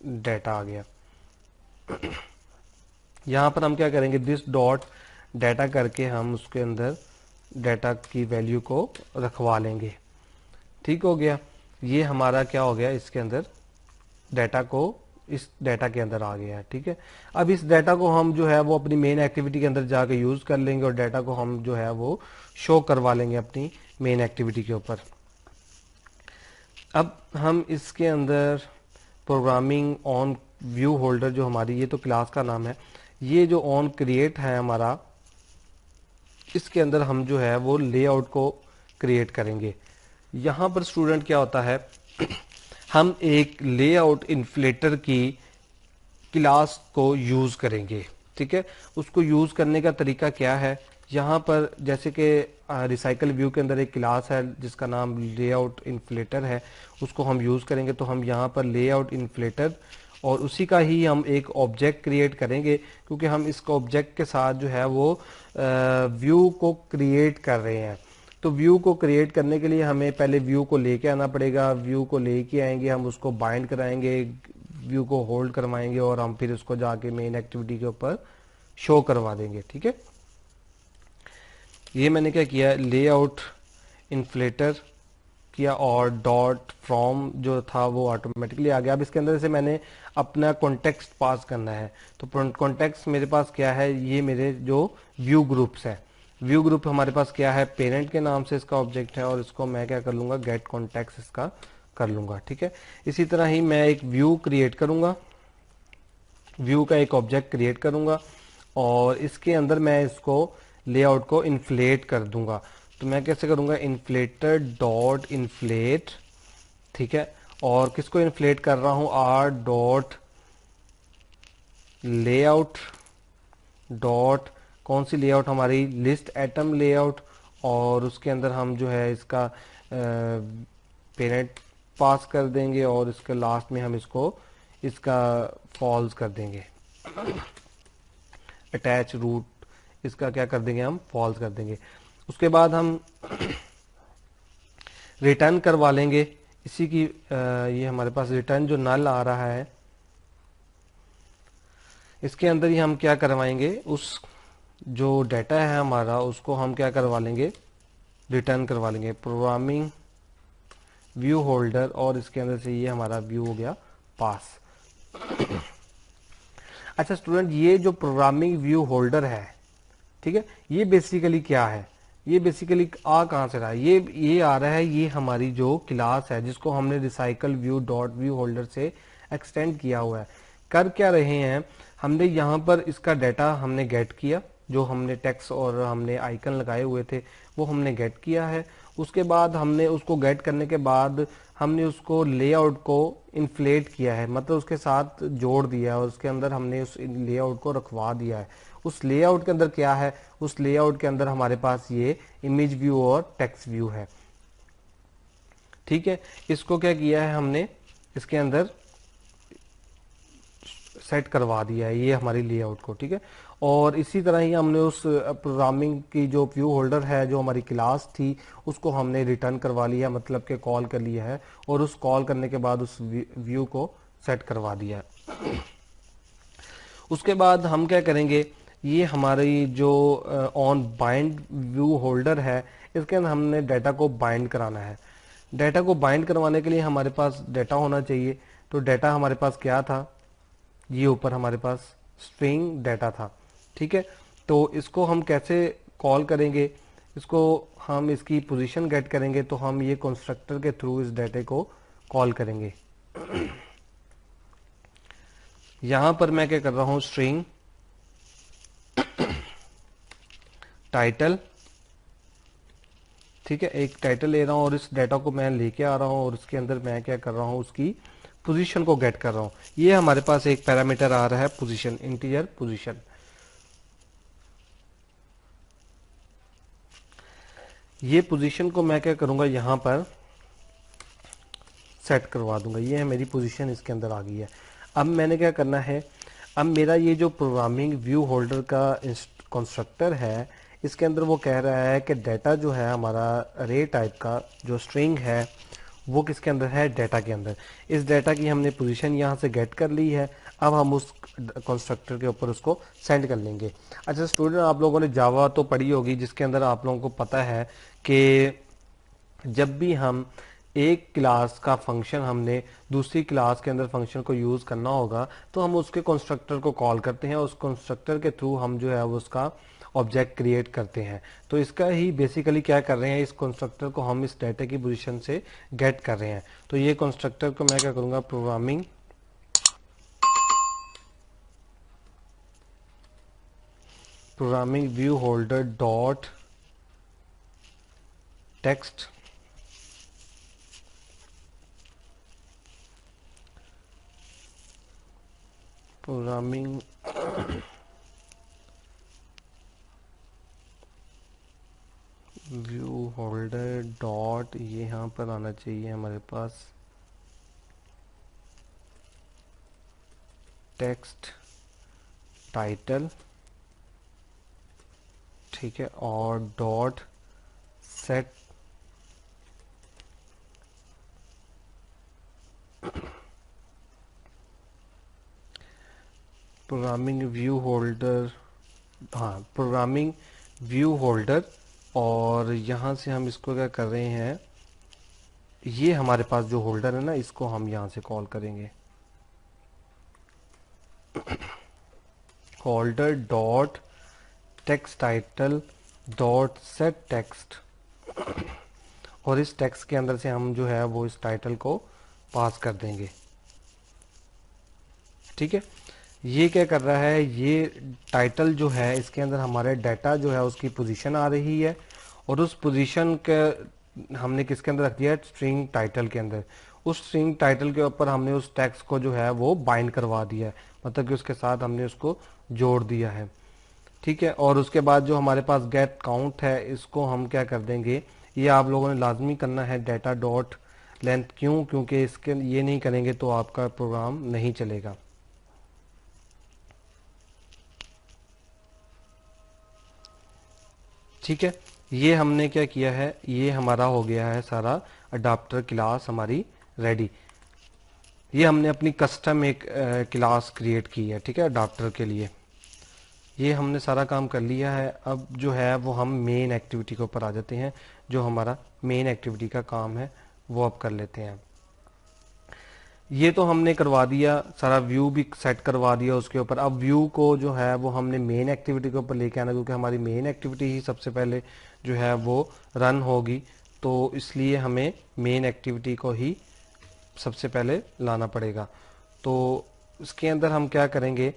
डाटा आ गया। यहाँ पर हम क्या करेंगे, दिस डॉट डाटा करके हम उसके अंदर डाटा की वैल्यू को रखवा लेंगे। ठीक हो गया, ये हमारा क्या हो गया, इसके अंदर डाटा को इस डाटा के अंदर आ गया है। ठीक है, अब इस डाटा को हम जो है वो अपनी मेन एक्टिविटी के अंदर जाके यूज कर लेंगे और डाटा को हम जो है वो शो करवा लेंगे अपनी मेन एक्टिविटी के ऊपर। अब हम इसके अंदर प्रोग्रामिंग ऑन व्यू होल्डर, जो हमारी ये तो क्लास का नाम है, ये जो ऑन क्रिएट है हमारा, इसके अंदर हम जो है वो लेआउट को क्रिएट करेंगे। यहाँ पर स्टूडेंट क्या होता है, हम एक लेआउट इन्फ्लेटर की क्लास को यूज करेंगे। ठीक है, उसको यूज करने का तरीका क्या है, यहाँ पर जैसे कि रिसाइकल व्यू के अंदर एक क्लास है जिसका नाम लेआउट इन्फ्लेटर है, उसको हम यूज करेंगे। तो हम यहाँ पर लेआउट इन्फ्लेटर और उसी का ही हम एक ऑब्जेक्ट क्रिएट करेंगे, क्योंकि हम इसको ऑब्जेक्ट के साथ जो है वो व्यू को क्रिएट कर रहे हैं। तो व्यू को क्रिएट करने के लिए हमें पहले व्यू को लेके आना पड़ेगा। व्यू को लेके आएंगे, हम उसको बाइंड कराएंगे, व्यू को होल्ड करवाएंगे और हम फिर उसको जाके मेन एक्टिविटी के ऊपर शो करवा देंगे। ठीक है, ये मैंने क्या किया, लेआउट इन्फ्लेटर किया और डॉट फ्रॉम जो था वो ऑटोमेटिकली आ गया। अब इसके अंदर से मैंने अपना कॉन्टेक्स्ट पास करना है। तो कॉन्टेक्स्ट मेरे पास क्या है, ये मेरे जो व्यू ग्रुप्स है, व्यू ग्रुप हमारे पास क्या है, पेरेंट के नाम से इसका ऑब्जेक्ट है और इसको मैं क्या कर लूंगा, गेट कॉन्टेक्स्ट इसका कर लूंगा। ठीक है, इसी तरह ही मैं एक व्यू क्रिएट करूंगा, व्यू का एक ऑब्जेक्ट क्रिएट करूंगा और इसके अंदर मैं इसको लेआउट को इन्फ्लेट कर दूंगा। तो मैं कैसे करूंगा, इन्फ्लेटर डॉट इन्फ्लेट। ठीक है, और किसको इन्फ्लेट कर रहा हूं, आर डॉट लेआउट डॉट, कौन सी लेआउट, हमारी लिस्ट एटम लेआउट, और उसके अंदर हम जो है इसका पेरेंट पास कर देंगे और इसके लास्ट में हम इसका फॉल्स कर देंगे। अटैच रूट, इसका क्या कर देंगे, हम फॉल्स कर देंगे। उसके बाद हम रिटर्न करवा लेंगे इसी की, ये हमारे पास रिटर्न जो नल आ रहा है, इसके अंदर ही हम क्या करवाएंगे, उस जो डाटा है हमारा उसको हम क्या करवा लेंगे, रिटर्न करवा लेंगे। प्रोग्रामिंग व्यू होल्डर और इसके अंदर से ये हमारा व्यू हो गया पास। अच्छा स्टूडेंट, ये जो प्रोग्रामिंग व्यू होल्डर है, ठीक है, ये बेसिकली क्या है, ये बेसिकली आ कहां से रहा है, ये आ रहा है, ये हमारी जो क्लास है जिसको हमने recycle view dot view holder से एक्सटेंड किया हुआ है। कर क्या रहे हैं, हमने यहाँ पर इसका डाटा हमने गेट किया, जो हमने टेक्स्ट और हमने आइकन लगाए हुए थे वो हमने गेट किया है। उसके बाद हमने उसको गेट करने के बाद हमने उसको लेआउट को इन्फ्लेट किया है, मतलब उसके साथ जोड़ दिया है और उसके अंदर हमने उस लेआउट को रखवा दिया है। उस लेआउट के अंदर क्या है, उस लेआउट के अंदर हमारे पास ये इमेज व्यू और टेक्स्ट व्यू है। ठीक है, इसको क्या किया है हमने, इसके अंदर सेट करवा दिया है ये हमारी लेआउट को। ठीक है, और इसी तरह ही हमने उस प्रोग्रामिंग की जो व्यू होल्डर है जो हमारी क्लास थी उसको हमने रिटर्न करवा लिया, मतलब कि कॉल कर लिया है और उस कॉल करने के बाद उस व्यू को सेट करवा दिया है। उसके बाद हम क्या करेंगे, ये हमारी जो ऑन बाइंड व्यू होल्डर है इसके अंदर हमने डाटा को बाइंड कराना है। डाटा को बाइंड करवाने के लिए हमारे पास डाटा होना चाहिए। तो डाटा हमारे पास क्या था, ये ऊपर हमारे पास स्ट्रिंग डाटा था। ठीक है, तो इसको हम कैसे कॉल करेंगे, इसको हम इसकी पोजीशन गेट करेंगे। तो हम ये कंस्ट्रक्टर के थ्रू इस डाटे को कॉल करेंगे। यहां पर मैं क्या कर रहा हूं, स्ट्रिंग टाइटल, ठीक है, एक टाइटल ले रहा हूं और इस डाटा को मैं लेके आ रहा हूं और उसके अंदर मैं क्या कर रहा हूं, उसकी पोजीशन को गेट कर रहा हूं। ये हमारे पास एक पैरामीटर आ रहा है पोजीशन, इंटीजर पोजीशन। ये पोजीशन को मैं क्या करूंगा, यहां पर सेट करवा दूंगा। ये है मेरी पोजीशन, इसके अंदर आ गई है। अब मैंने क्या करना है, अब मेरा ये जो प्रोग्रामिंग व्यू होल्डर का कंस्ट्रक्टर है इसके अंदर वो कह रहा है कि डाटा जो है हमारा रे टाइप का जो स्ट्रिंग है वो किसके अंदर है, डाटा के अंदर। इस डाटा की हमने पोजीशन यहाँ से गेट कर ली है, अब हम उस कंस्ट्रक्टर के ऊपर उसको सेंड कर लेंगे। अच्छा स्टूडेंट, आप लोगों ने जावा तो पढ़ी होगी, जिसके अंदर आप लोगों को पता है कि जब भी हम एक क्लास का फंक्शन हमने दूसरी क्लास के अंदर फंक्शन को यूज करना होगा तो हम उसके कंस्ट्रक्टर को कॉल करते हैं, उस कंस्ट्रक्टर के थ्रू हम जो है वो उसका ऑब्जेक्ट क्रिएट करते हैं। तो इसका ही बेसिकली क्या कर रहे हैं, इस कंस्ट्रक्टर को हम इस डाटा की पोजीशन से गेट कर रहे हैं। तो ये कंस्ट्रक्टर को मैं क्या करूंगा, programming view holder dot text programming view holder dot, ये यहाँ पर आना चाहिए हमारे पास टेक्स्ट टाइटल, ठीक है, और dot set programming view holder, हाँ प्रोग्रामिंग व्यू होल्डर। और यहाँ से हम इसको क्या कर रहे हैं, ये हमारे पास जो होल्डर है ना, इसको हम यहाँ से कॉल करेंगे holder dot text title dot set text, और इस टेक्स्ट के अंदर से हम जो है वो इस टाइटल को पास कर देंगे। ठीक है, ये क्या कर रहा है, ये टाइटल जो है इसके अंदर हमारे डाटा जो है उसकी पोजीशन आ रही है, और उस पोजीशन के हमने किसके अंदर रख दिया है, स्ट्रिंग टाइटल के अंदर। उस स्ट्रिंग टाइटल के ऊपर हमने उस टेक्स्ट को जो है वो बाइंड करवा दिया है, मतलब कि उसके साथ हमने उसको जोड़ दिया है। ठीक है, और उसके बाद जो हमारे पास गेट काउंट है, इसको हम क्या कर देंगे, ये आप लोगों ने लाजमी करना है डाटा डॉट लेंथ। क्यों, क्योंकि इसके ये नहीं करेंगे तो आपका प्रोग्राम नहीं चलेगा। ठीक है, ये हमने क्या किया है, ये हमारा हो गया है सारा अडाप्टर क्लास हमारी रेडी। ये हमने अपनी कस्टम एक क्लास क्रिएट की है, ठीक है, अडाप्टर के लिए। ये हमने सारा काम कर लिया है। अब जो है वो हम मेन एक्टिविटी के ऊपर आ जाते हैं, जो हमारा मेन एक्टिविटी का काम है वो अब कर लेते हैं। ये तो हमने करवा दिया, सारा व्यू भी सेट करवा दिया उसके ऊपर। अब व्यू को जो है वो हमने मेन एक्टिविटी के ऊपर लेके आना, क्योंकि हमारी मेन एक्टिविटी ही सबसे पहले जो है वो रन होगी, तो इसलिए हमें मेन एक्टिविटी को ही सबसे पहले लाना पड़ेगा। तो इसके अंदर हम क्या करेंगे,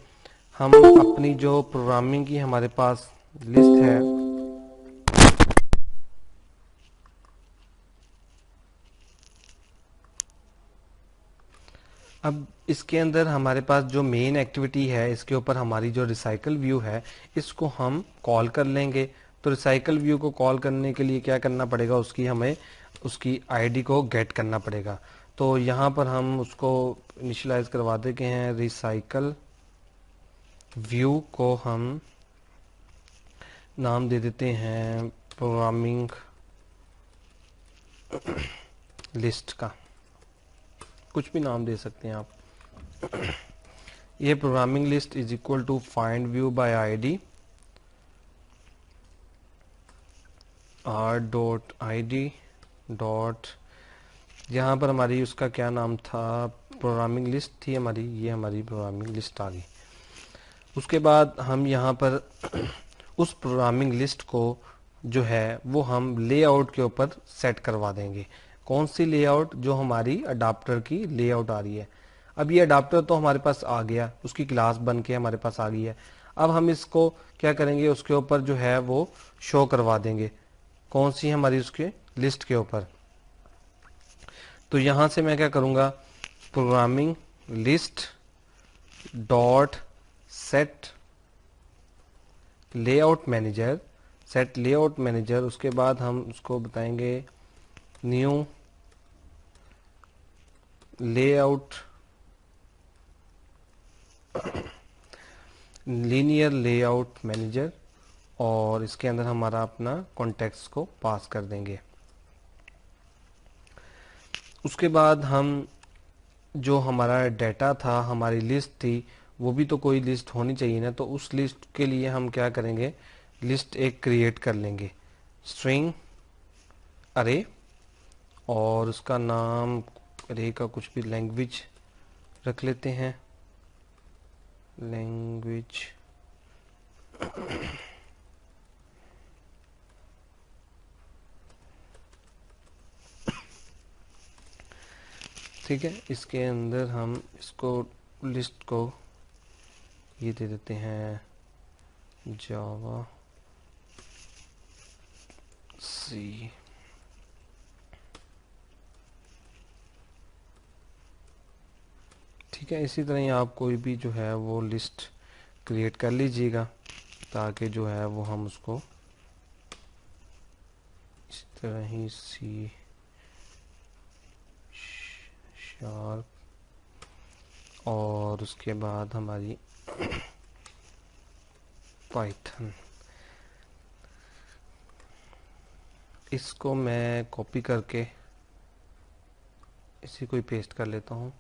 हम अपनी जो प्रोग्रामिंग की हमारे पास लिस्ट है, अब इसके अंदर हमारे पास जो मेन एक्टिविटी है, इसके ऊपर हमारी जो रिसाइकल व्यू है, इसको हम कॉल कर लेंगे। तो रिसाइकल व्यू को कॉल करने के लिए क्या करना पड़ेगा, उसकी हमें उसकी आईडी को गेट करना पड़ेगा। तो यहाँ पर हम उसको इनिशियलाइज करवा देते हैं, रिसाइकल व्यू को हम नाम दे देते हैं प्रोग्रामिंग लिस्ट का, कुछ भी नाम दे सकते हैं आप। ये programming list is equal to find view by ID r.id dot, यहाँ पर हमारी उसका क्या नाम था, प्रोग्रामिंग लिस्ट थी हमारी, ये हमारी प्रोग्रामिंग लिस्ट आ गई। उसके बाद हम यहाँ पर उस प्रोग्रामिंग लिस्ट को जो है वो हम लेआउट के ऊपर सेट करवा देंगे। कौन सी लेआउट, जो हमारी अडाप्टर की लेआउट आ रही है। अब ये अडाप्टर तो हमारे पास आ गया, उसकी क्लास बन के हमारे पास आ गई है। अब हम इसको क्या करेंगे, उसके ऊपर जो है वो शो करवा देंगे, कौन सी हमारी उसके लिस्ट के ऊपर। तो यहां से मैं क्या करूंगा, programming list dot set layout manager, set layout manager. उसके बाद हम उसको बताएंगे new layout linear layout manager, और इसके अंदर हमारा अपना कॉन्टेक्स्ट को पास कर देंगे। उसके बाद हम जो हमारा डाटा था, हमारी लिस्ट थी, वो भी तो कोई लिस्ट होनी चाहिए ना। तो उस लिस्ट के लिए हम क्या करेंगे, लिस्ट एक क्रिएट कर लेंगे, स्ट्रिंग अरे, और उसका नाम अरे का कुछ भी लैंग्वेज रख लेते हैं, लैंग्वेज। ठीक है, इसके अंदर हम इसको लिस्ट को ये दे देते हैं जावा सी। ठीक है, इसी तरह ही आप कोई भी जो है वो लिस्ट क्रिएट कर लीजिएगा, ताकि जो है वो हम उसको इस तरह ही सी शार्प, और उसके बाद हमारी पाइथन, इसको मैं कॉपी करके इसी को ही पेस्ट कर लेता हूँ।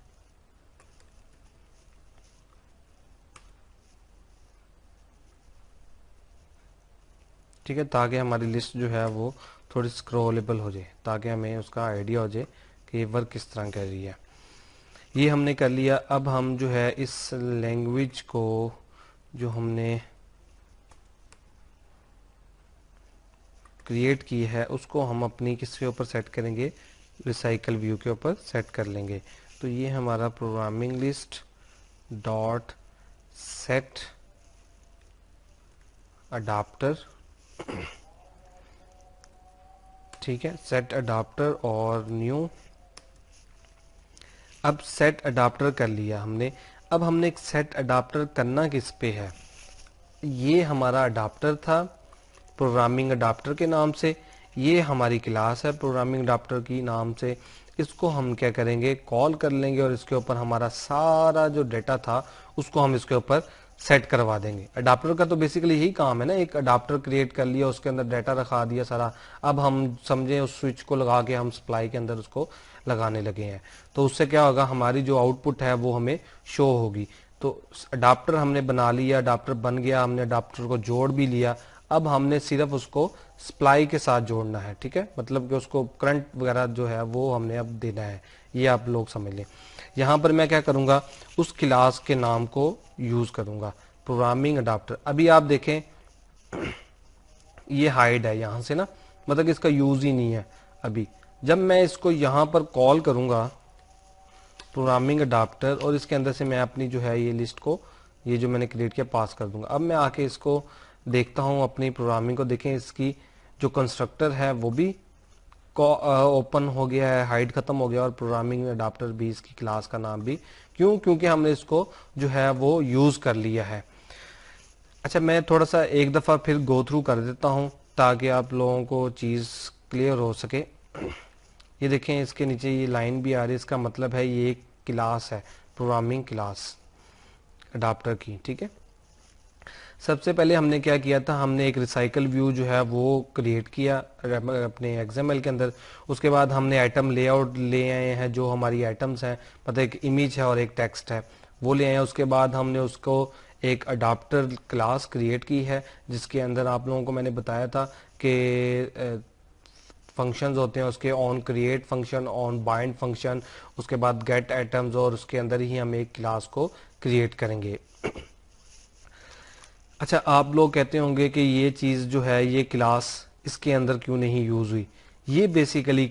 ठीक है, ताकि हमारी लिस्ट जो है वो थोड़ी स्क्रॉलेबल हो जाए, ताकि हमें उसका आइडिया हो जाए कि ये वर्क किस तरह कर रही है। ये हमने कर लिया। अब हम जो है इस लैंग्वेज को जो हमने क्रिएट की है उसको हम अपनी किसके ऊपर सेट करेंगे, रिसाइकल व्यू के ऊपर सेट कर लेंगे। तो ये हमारा programming list dot set adapter, ठीक है, सेट अडाप्टर और न्यू। अब सेट अडाप्टर कर लिया हमने। अब हमने एक सेट अडाप्टर करना किस पे है, ये हमारा अडाप्टर था प्रोग्रामिंग अडाप्टर के नाम से, ये हमारी क्लास है प्रोग्रामिंग अडाप्टर की नाम से। इसको हम क्या करेंगे, कॉल कर लेंगे और इसके ऊपर हमारा सारा जो डेटा था उसको हम इसके ऊपर सेट करवा देंगे। अडाप्टर का तो बेसिकली यही काम है ना, एक अडाप्टर क्रिएट कर लिया, उसके अंदर डाटा रखा दिया सारा। अब हम समझे उस स्विच को लगा के हम सप्लाई के अंदर उसको लगाने लगे हैं, तो उससे क्या होगा, हमारी जो आउटपुट है वो हमें शो होगी। तो अडाप्टर हमने बना लिया, अडाप्टर बन गया, हमने अडाप्टर को जोड़ भी लिया। अब हमने सिर्फ उसको सप्लाई के साथ जोड़ना है। ठीक है, मतलब कि उसको करंट वगैरह जो है वो हमने अब देना है, ये आप लोग समझ लें। यहाँ पर मैं क्या करूंगा, उस क्लास के नाम को यूज करूंगा, प्रोग्रामिंग अडाप्टर। अभी आप देखें ये हाइड है यहाँ से ना, मतलब कि इसका यूज ही नहीं है अभी। जब मैं इसको यहाँ पर कॉल करूंगा प्रोग्रामिंग अडाप्टर, और इसके अंदर से मैं अपनी जो है ये लिस्ट को, ये जो मैंने क्रिएट किया, पास कर दूंगा। अब मैं आके इसको देखता हूँ, अपनी प्रोग्रामिंग को देखें, इसकी जो कंस्ट्रक्टर है वो भी ओपन हो गया है, हाइड खत्म हो गया, और प्रोग्रामिंग अडाप्टर भी, इसकी क्लास का नाम भी। क्यों? क्योंकि हमने इसको जो है वो यूज कर लिया है। अच्छा, मैं थोड़ा सा एक दफा फिर गो थ्रू कर देता हूँ ताकि आप लोगों को चीज क्लियर हो सके। ये देखें, इसके नीचे ये लाइन भी आ रही है, इसका मतलब है ये एक क्लास है, प्रोग्रामिंग क्लास अडाप्टर की। ठीक है, सबसे पहले हमने क्या किया था, हमने एक रिसाइकल व्यू जो है वो क्रिएट किया अपने एक्सएमएल के अंदर। उसके बाद हमने आइटम लेआउट ले आए हैं, जो हमारी आइटम्स हैं, मतलब एक इमेज है और एक टेक्स्ट है, वो ले आए हैं। उसके बाद हमने उसको एक अडाप्टर क्लास क्रिएट की है, जिसके अंदर आप लोगों को मैंने बताया था कि फंक्शंस होते हैं उसके, on create function, on bind function, उसके बाद गेट आइटम्स, और उसके अंदर ही हम एक क्लास को क्रिएट करेंगे। अच्छा, आप लोग कहते होंगे कि ये चीज जो है, ये क्लास इसके अंदर क्यों नहीं यूज हुई। ये बेसिकली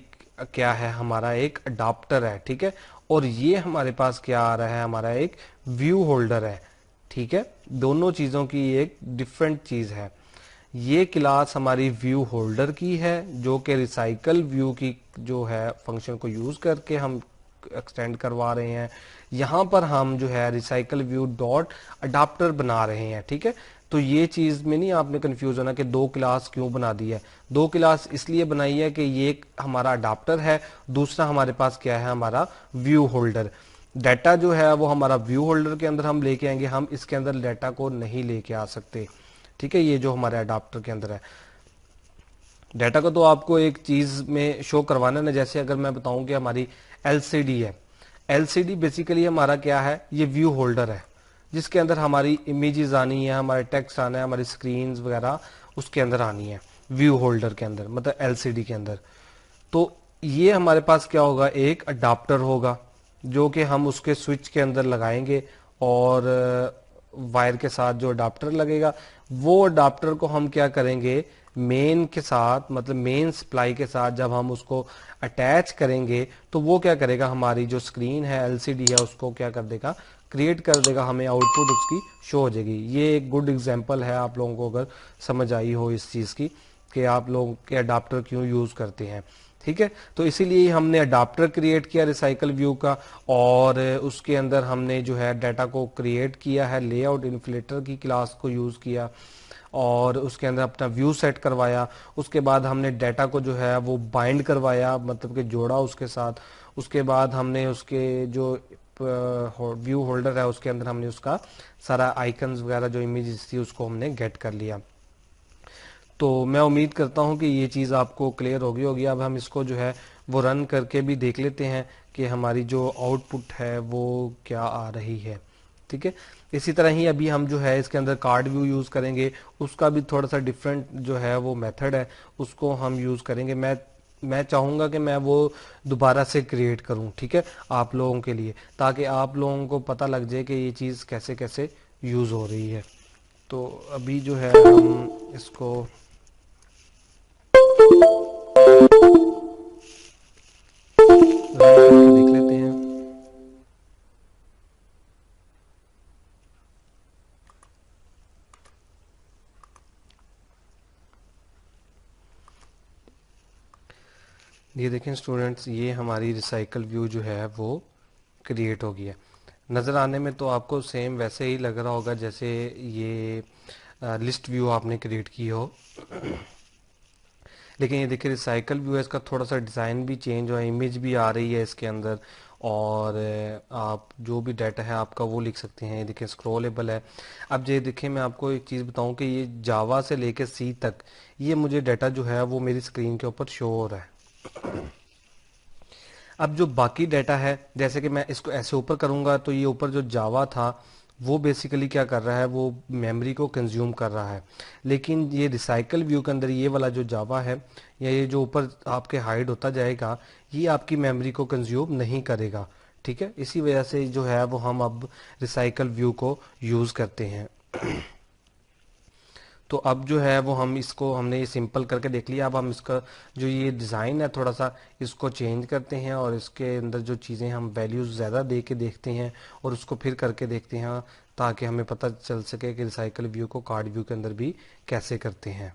क्या है, हमारा एक अडाप्टर है। ठीक है, और ये हमारे पास क्या आ रहा है, हमारा एक व्यू होल्डर है। ठीक है, दोनों चीजों की एक डिफरेंट चीज है। ये क्लास हमारी व्यू होल्डर की है, जो कि रिसाइकल व्यू की जो है फंक्शन को यूज करके हम एक्सटेंड करवा रहे हैं। यहां पर हम जो है रिसाइकल व्यू डॉट अडाप्टर बना रहे हैं। ठीक है, तो ये चीज में नहीं आपने कंफ्यूज होना कि दो क्लास क्यों बना दी है। दो क्लास इसलिए बनाई है कि ये एक हमारा अडाप्टर है, दूसरा हमारे पास क्या है, हमारा व्यू होल्डर। डाटा जो है वो हमारा व्यू होल्डर के अंदर हम लेके आएंगे, हम इसके अंदर डाटा को नहीं लेके आ सकते। ठीक है, ये जो हमारे अडाप्टर के अंदर है, डाटा को तो आपको एक चीज में शो करवाना है ना। जैसे अगर मैं बताऊं कि हमारी एलसीडी है। एलसीडी बेसिकली हमारा क्या है, ये व्यू होल्डर है जिसके अंदर हमारी इमेजेस आनी है, हमारे टेक्स्ट आना है, हमारी स्क्रीन्स वगैरह उसके अंदर आनी है, व्यू होल्डर के अंदर मतलब एलसीडी के अंदर। तो ये हमारे पास क्या होगा, एक अडाप्टर होगा जो कि हम उसके स्विच के अंदर लगाएंगे और वायर के साथ जो अडाप्टर लगेगा वो अडाप्टर को हम क्या करेंगे, मेन के साथ मतलब मेन सप्लाई के साथ जब हम उसको अटैच करेंगे तो वो क्या करेगा, हमारी जो स्क्रीन है एलसीडी है उसको क्या कर देगा, क्रिएट कर देगा, हमें आउटपुट उसकी शो हो जाएगी। ये एक गुड एग्जांपल है आप लोगों को अगर समझ आई हो इस चीज़ की कि आप लोग के अडाप्टर क्यों यूज़ करते हैं। ठीक है, तो इसीलिए हमने अडाप्टर क्रिएट किया रिसाइकल व्यू का, और उसके अंदर हमने जो है डाटा को क्रिएट किया है, लेआउट इन्फ्लेटर की क्लास को यूज़ किया और उसके अंदर अपना व्यू सेट करवाया। उसके बाद हमने डाटा को जो है वो बाइंड करवाया, मतलब कि जोड़ा उसके साथ। उसके बाद हमने उसके जो व्यू होल्डर है उसके अंदर हमने उसका सारा आइकन्स वगैरह जो इमेजेस थी उसको हमने गेट कर लिया। तो मैं उम्मीद करता हूँ कि ये चीज़ आपको क्लियर होगी। अब हम इसको जो है वो रन करके भी देख लेते हैं कि हमारी जो आउटपुट है वो क्या आ रही है। ठीक है, इसी तरह ही अभी हम जो है इसके अंदर कार्ड व्यू यूज़ करेंगे, उसका भी थोड़ा सा डिफरेंट जो है वो मेथड है, उसको हम यूज़ करेंगे। मैं चाहूँगा कि मैं वो दोबारा से क्रिएट करूँ, ठीक है, आप लोगों के लिए, ताकि आप लोगों को पता लग जाए कि ये चीज़ कैसे कैसे यूज़ हो रही है। तो अभी जो है हम इसको रन करके देख लेते हैं। ये देखें स्टूडेंट्स, ये हमारी रिसाइकल व्यू जो है वो क्रिएट हो गया। नज़र आने में तो आपको सेम वैसे ही लग रहा होगा जैसे ये लिस्ट व्यू आपने क्रिएट की हो, लेकिन ये देखिए रिसाइकल व्यू है, इसका थोड़ा सा डिज़ाइन भी चेंज हुआ है, इमेज भी आ रही है इसके अंदर, और आप जो भी डाटा है आपका वो लिख सकते हैं। ये देखिए स्क्रॉलेबल है। अब ये देखिए मैं आपको एक चीज़ बताऊं कि ये जावा से लेकर सी तक ये मुझे डाटा जो है वो मेरी स्क्रीन के ऊपर शो हो रहा है। अब जो बाकी डाटा है, जैसे कि मैं इसको ऐसे ऊपर करूंगा तो ये ऊपर जो जावा था वो बेसिकली क्या कर रहा है, वो मेमोरी को कंज्यूम कर रहा है। लेकिन ये रिसाइकल व्यू के अंदर ये वाला जो जावा है या ये जो ऊपर आपके हाइड होता जाएगा ये आपकी मेमोरी को कंज्यूम नहीं करेगा। ठीक है, इसी वजह से जो है वो हम अब रिसाइकल व्यू को यूज़ करते हैं। तो अब जो है वो हम इसको हमने ये सिंपल करके देख लिया। अब हम इसका जो ये डिज़ाइन है थोड़ा सा इसको चेंज करते हैं और इसके अंदर जो चीज़ें हम वैल्यूज़ ज़्यादा दे के देखते हैं और उसको फिर करके देखते हैं ताकि हमें पता चल सके कि रिसाइकल व्यू को कार्ड व्यू के अंदर भी कैसे करते हैं।